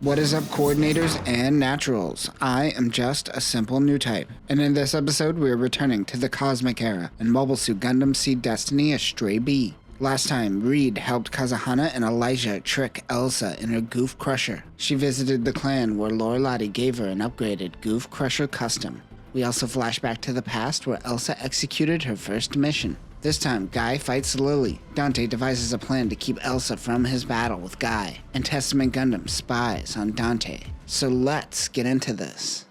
What is up, coordinators and naturals? I am just a simple Newtype, and in this episode we are returning to the Cosmic Era in Mobile Suit Gundam Seed Destiny Astray B. Last time, Reed helped Kazahana and Elijah trick Elsa in her Goof Crusher. She visited the clan where Lorelati gave her an upgraded Goof Crusher custom. We also flash back to the past where Elsa executed her first mission. This time, Gai fights Lily. Dante devises a plan to keep Elsa from his battle with Gai, and Testament Gundam spies on Dante. So let's get into this.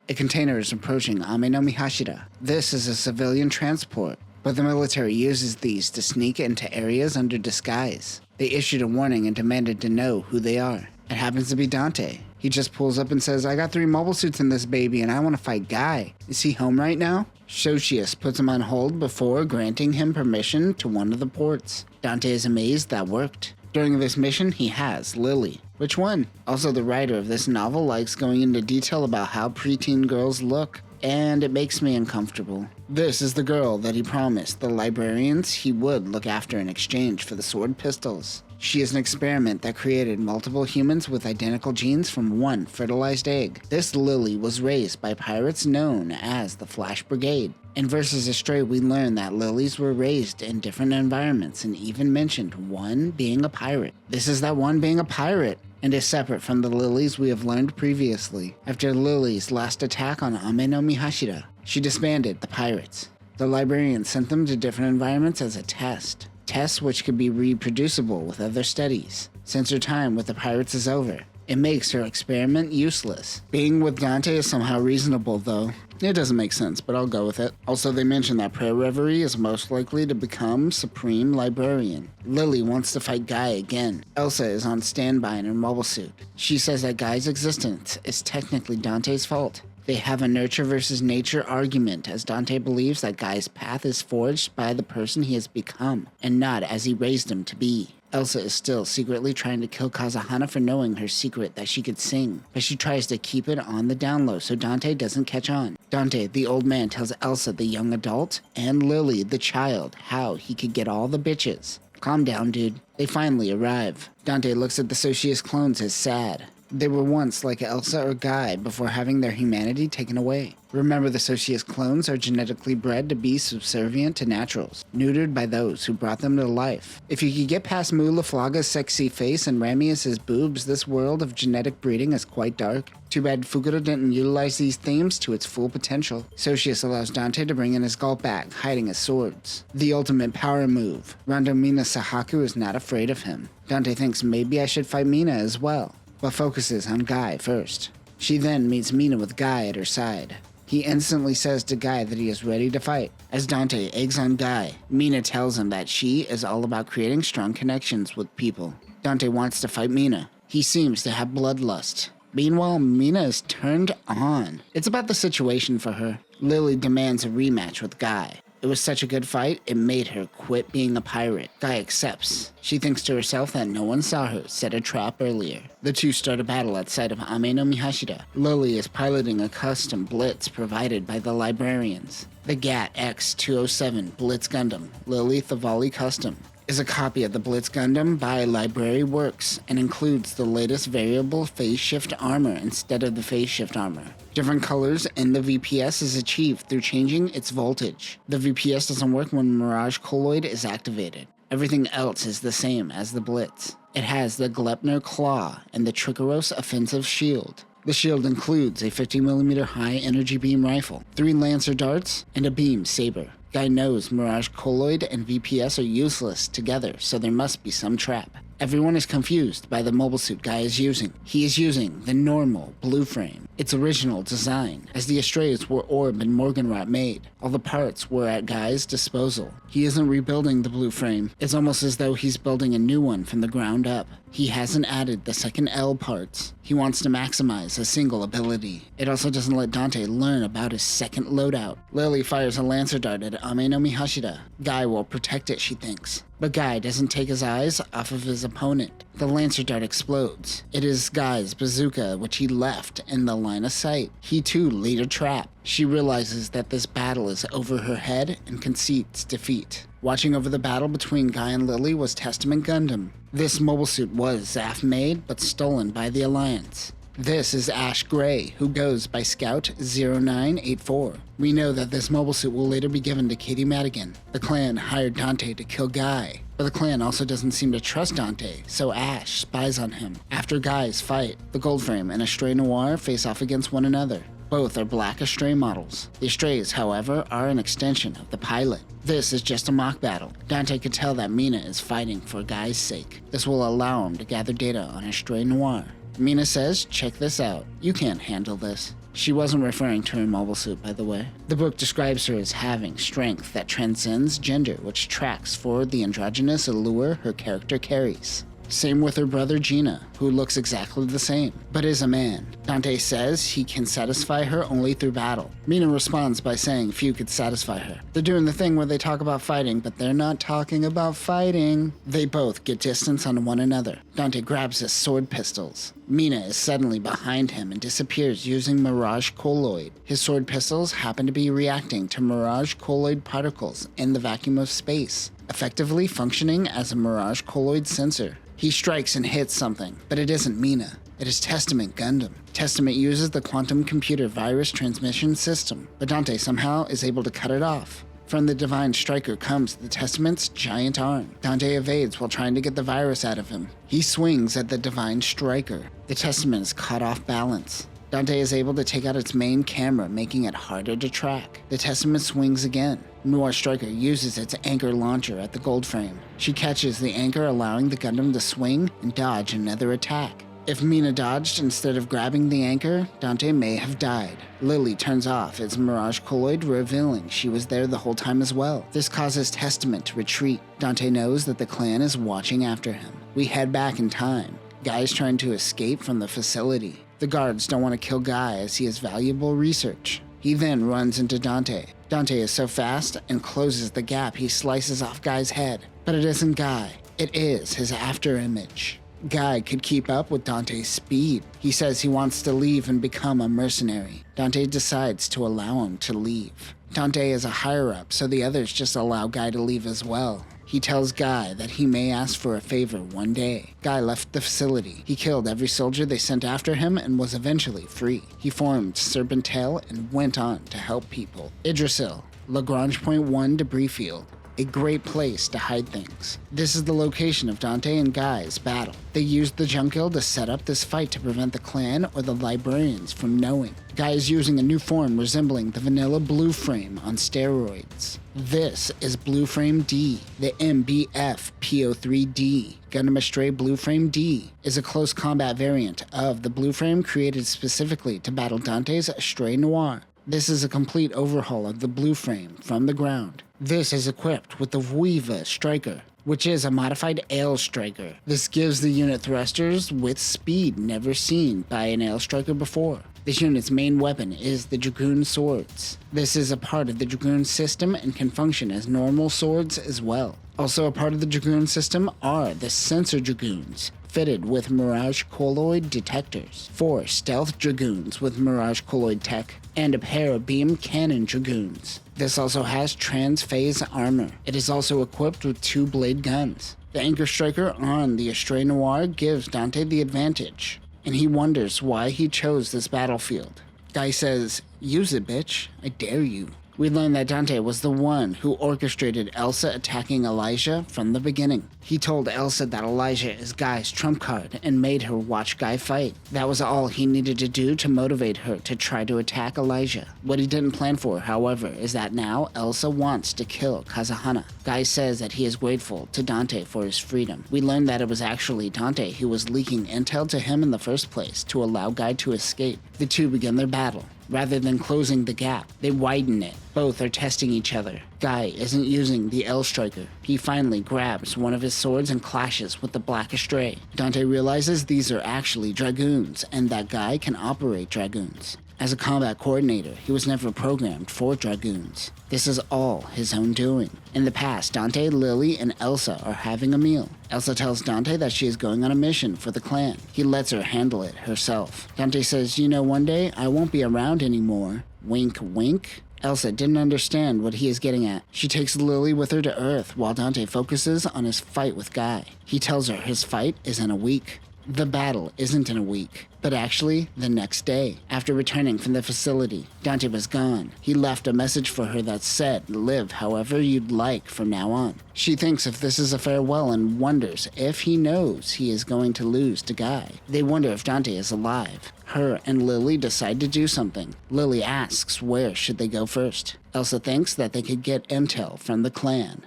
A container is approaching Ame no Mihashida. This is a civilian transport, but the military uses these to sneak into areas under disguise. They issued a warning and demanded to know who they are. It happens to be Dante. He just pulls up and says, "I got 3 mobile suits in this baby and I want to fight Gai. Is he home right now?" Shoshius puts him on hold before granting him permission to one of the ports. Dante is amazed that worked. During this mission, he has Lily. Which one? Also, the writer of this novel likes going into detail about how preteen girls look, and it makes me uncomfortable. This is the girl that he promised the librarians he would look after in exchange for the sword pistols. She is an experiment that created multiple humans with identical genes from one fertilized egg. This Lily was raised by pirates known as the Flash Brigade. In Versus Astray, we learn that lilies were raised in different environments and even mentioned one being a pirate. This is that one being a pirate, and is separate from the lilies we have learned previously. After Lily's last attack on Ame no Mihashida, she disbanded the pirates. The librarians sent them to different environments as a test. Tests which could be reproducible with other studies. Since her time with the pirates is over, it makes her experiment useless. Being with Dante is somehow reasonable though. It doesn't make sense, but I'll go with it. Also, they mention that Prayer Reverie is most likely to become Supreme Librarian. Lily wants to fight Gai again. Elsa is on standby in her mobile suit. She says that Gai's existence is technically Dante's fault. They have a nurture versus nature argument, as Dante believes that Gai's path is forged by the person he has become, and not as he raised him to be. Elsa is still secretly trying to kill Kazahana for knowing her secret that she could sing, but she tries to keep it on the down low so Dante doesn't catch on. Dante, the old man, tells Elsa, the young adult, and Lily, the child, how he could get all the bitches. Calm down, dude. They finally arrive. Dante looks at the Socius clones as sad. They were once like Elsa or Gai before having their humanity taken away. Remember, the Socius clones are genetically bred to be subservient to naturals, neutered by those who brought them to life. If you could get past Mulaflaga's sexy face and Ramius's boobs, this world of genetic breeding is quite dark. Too bad Fukuro didn't utilize these themes to its full potential. Socius allows Dante to bring in his Galt bag, hiding his swords. The ultimate power move. Rondo Mina Sahaku is not afraid of him. Dante thinks maybe I should fight Mina as well, but focuses on Gai first. She then meets Mina with Gai at her side. He instantly says to Gai that he is ready to fight. As Dante eggs on Gai, Mina tells him that she is all about creating strong connections with people. Dante wants to fight Mina. He seems to have bloodlust. Meanwhile, Mina is turned on. It's about the situation for her. Lily demands a rematch with Gai. It was such a good fight, it made her quit being a pirate. Gai accepts. She thinks to herself that no one saw her set a trap earlier. The two start a battle outside of Ame no Mihashida. Lily is piloting a custom blitz provided by the librarians. The GAT X-207 Blitz Gundam, Lily Thavali Custom, is a copy of the Blitz Gundam by Library Works and includes the latest variable phase shift armor instead of the phase shift armor. Different colors in the VPS is achieved through changing its voltage. The VPS doesn't work when Mirage Colloid is activated. Everything else is the same as the Blitz. It has the Gleipnir Claw and the Trikaros Offensive Shield. The shield includes a 50mm high energy beam rifle, 3 Lancer darts, and a beam saber. Gai knows Mirage Colloid and VPS are useless together, so there must be some trap. Everyone is confused by the mobile suit Gai is using. He is using the normal blue frame, its original design, as the Astrays were Orb and Morganrot made. All the parts were at Gai's disposal. He isn't rebuilding the blue frame. It's almost as though he's building a new one from the ground up. He hasn't added the second L parts. He wants to maximize a single ability. It also doesn't let Dante learn about his second loadout. Lily fires a Lancer dart at Ame no Mihashida. Gai will protect it, she thinks. But Gai doesn't take his eyes off of his opponent. The Lancer dart explodes. It is Gai's bazooka which he left in the line of sight. He too laid a trap. She realizes that this battle is over her head and concedes defeat. Watching over the battle between Gai and Lily was Testament Gundam. This mobile suit was Zaf made, but stolen by the Alliance. This is Ash Gray, who goes by Scout 0984. We know that this mobile suit will later be given to Katie Madigan. The clan hired Dante to kill Gai, but the clan also doesn't seem to trust Dante, so Ash spies on him. After Gai's fight, the Goldframe and Astray Noir face off against one another. Both are black Astray models. The Astrays, however, are an extension of the pilot. This is just a mock battle. Dante could tell that Mina is fighting for Gai's sake. This will allow him to gather data on Astray Noir. Mina says, check this out. You can't handle this. She wasn't referring to her mobile suit, by the way. The book describes her as having strength that transcends gender, which tracks for the androgynous allure her character carries. Same with her brother Gina, who looks exactly the same, but is a man. Dante says he can satisfy her only through battle. Mina responds by saying few could satisfy her. They're doing the thing where they talk about fighting, but they're not talking about fighting. They both get distance on one another. Dante grabs his sword pistols. Mina is suddenly behind him and disappears using Mirage Colloid. His sword pistols happen to be reacting to Mirage Colloid particles in the vacuum of space, effectively functioning as a Mirage Colloid sensor. He strikes and hits something, but it isn't Mina. It is Testament Gundam. Testament uses the quantum computer virus transmission system, but Dante somehow is able to cut it off. From the Divine Striker comes the Testament's giant arm. Dante evades while trying to get the virus out of him. He swings at the Divine Striker. The Testament is caught off balance. Dante is able to take out its main camera, making it harder to track. The Testament swings again. Noir Striker uses its anchor launcher at the Goldframe. She catches the anchor, allowing the Gundam to swing and dodge another attack. If Mina dodged instead of grabbing the anchor, Dante may have died. Lily turns off its Mirage Colloid, revealing she was there the whole time as well. This causes Testament to retreat. Dante knows that the clan is watching after him. We head back in time. Guy is trying to escape from the facility. The guards don't want to kill Guy as he has valuable research. He then runs into Dante. Dante is so fast and closes the gap he slices off Guy's head. But it isn't Guy. It is his afterimage. Guy could keep up with Dante's speed. He says he wants to leave and become a mercenary. Dante decides to allow him to leave. Dante is a higher-up, so the others just allow Guy to leave as well. He tells Guy that he may ask for a favor one day. Guy left the facility. He killed every soldier they sent after him and was eventually free. He formed Serpentale and went on to help people. Idrisil, Lagrange Point 1 debris field. A great place to hide things. This is the location of Dante and Guy's battle. They used the Junkyll to set up this fight to prevent the clan or the librarians from knowing. Guy is using a new form resembling the vanilla Blue Frame on steroids. This is Blue Frame D, the MBF-P03D. Gundam Astray Blue Frame D is a close combat variant of the Blue Frame created specifically to battle Dante's Astray Noir. This is a complete overhaul of the Blue Frame from the ground. This is equipped with the Viva Striker, which is a modified Ale Striker. This gives the unit thrusters with speed never seen by an Ale Striker before. This unit's main weapon is the Dragoon Swords. This is a part of the Dragoon system and can function as normal swords as well. Also a part of the Dragoon system are the Sensor Dragoons, fitted with Mirage Colloid detectors, 4 Stealth Dragoons with Mirage Colloid tech, and a pair of Beam Cannon Dragoons. This also has trans-phase armor. It is also equipped with 2 blade guns. The Anchor Striker on the Astray Noir gives Dante the advantage, and he wonders why he chose this battlefield. Guy says, "Use it, bitch. I dare you." We learn that Dante was the one who orchestrated Elsa attacking Elijah from the beginning. He told Elsa that Elijah is Guy's trump card and made her watch Guy fight. That was all he needed to do to motivate her to try to attack Elijah. What he didn't plan for, however, is that now Elsa wants to kill Kazahana. Guy says that he is grateful to Dante for his freedom. We learn that it was actually Dante who was leaking intel to him in the first place to allow Guy to escape. The two begin their battle. Rather than closing the gap, they widen it. Both are testing each other. Guy isn't using the L Striker. He finally grabs one of his swords and clashes with the Black Astray. Dante realizes these are actually Dragoons, and that Guy can operate Dragoons. As a combat coordinator, he was never programmed for Dragoons. This is all his own doing. In the past, Dante, Lily, and Elsa are having a meal. Elsa tells Dante that she is going on a mission for the clan. He lets her handle it herself. Dante says, "You know, one day I won't be around anymore." Wink, wink. Elsa didn't understand what he is getting at. She takes Lily with her to Earth while Dante focuses on his fight with Gai. He tells her his fight is in a week. The battle isn't in a week, but actually the next day. After returning from the facility, Dante was gone. He left a message for her that said, "Live however you'd like from now on." She thinks if this is a farewell and wonders if he knows he is going to lose to Gai. They wonder if Dante is alive. Her and Lily decide to do something. Lily asks where should they go first. Elsa thinks that they could get intel from the clan.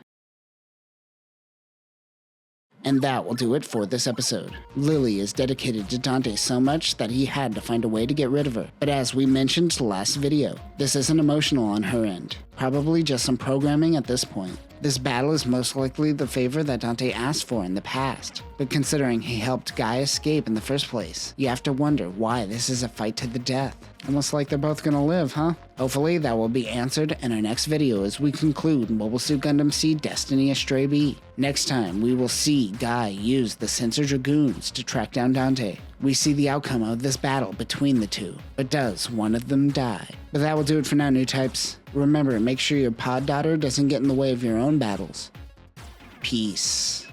And that will do it for this episode. Lily is dedicated to Dante so much that he had to find a way to get rid of her. But as we mentioned last video, this isn't emotional on her end. Probably just some programming at this point. This battle is most likely the favor that Dante asked for in the past. But considering he helped Gai escape in the first place, you have to wonder why this is a fight to the death. Almost like they're both gonna live, huh? Hopefully that will be answered in our next video as we conclude Mobile Suit Gundam Seed Destiny Astray B. Next time, we will see Gai use the Sensor Dragoons to track down Dante. We see the outcome of this battle between the two, but does one of them die? But that will do it for now, Newtypes. Remember, make sure your pod daughter doesn't get in the way of your own battles. Peace.